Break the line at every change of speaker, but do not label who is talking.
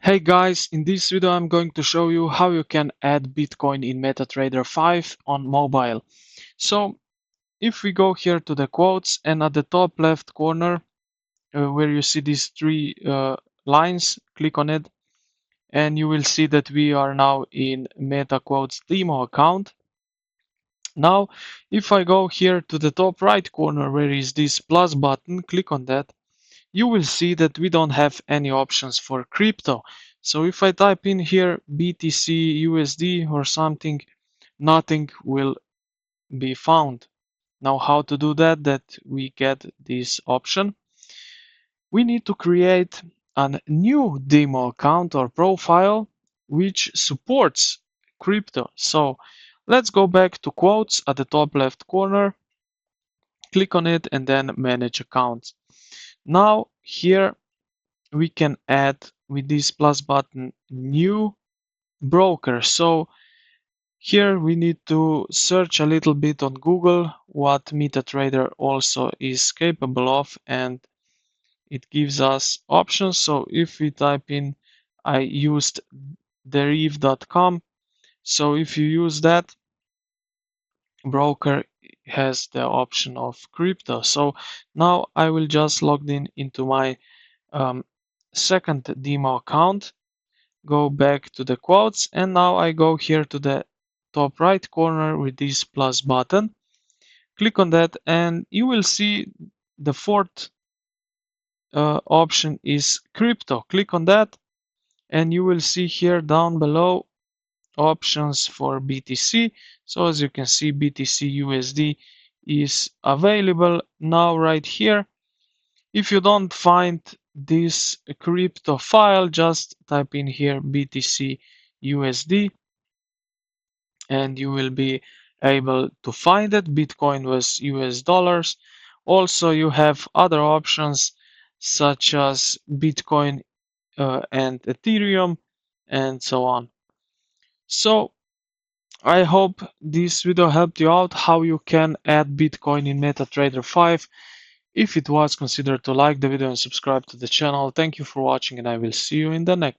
Hey guys, in this video I'm going to show you how you can add Bitcoin in MetaTrader 5 on mobile. So if we go here to the quotes and at the top left corner where you see these three lines, click on it and you will see that we are now in MetaQuotes demo account. Now if I go here to the top right corner where is this plus button, click on that. You will see that we don't have any options for crypto. So if I type in here BTC USD or something, nothing will be found. Now how to do that we get this option? We need to create a new demo account or profile which supports crypto. So let's go back to quotes at the top left corner, click on it and then manage accounts. Now here we can add with this plus button new broker. So here we need to search a little bit on Google what MetaTrader also is capable of, and it gives us options. So if we type in, I used derive.com. So if you use that, broker has the option of crypto. So now I will just log in into my second demo account, go back to the quotes, and now I go here to the top right corner with this plus button, click on that and you will see the fourth option is crypto. Click on that and you will see here down below options for BTC. So as you can see, BTC USD is available now right here. If you don't find this crypto file, just type in here BTC USD and you will be able to find it. Bitcoin was US dollars. Also, you have other options such as Bitcoin and Ethereum and so on. So I hope this video helped you out how you can add Bitcoin in MetaTrader 5. If it was, consider to like the video and subscribe to the channel. Thank you for watching and I will see you in the next.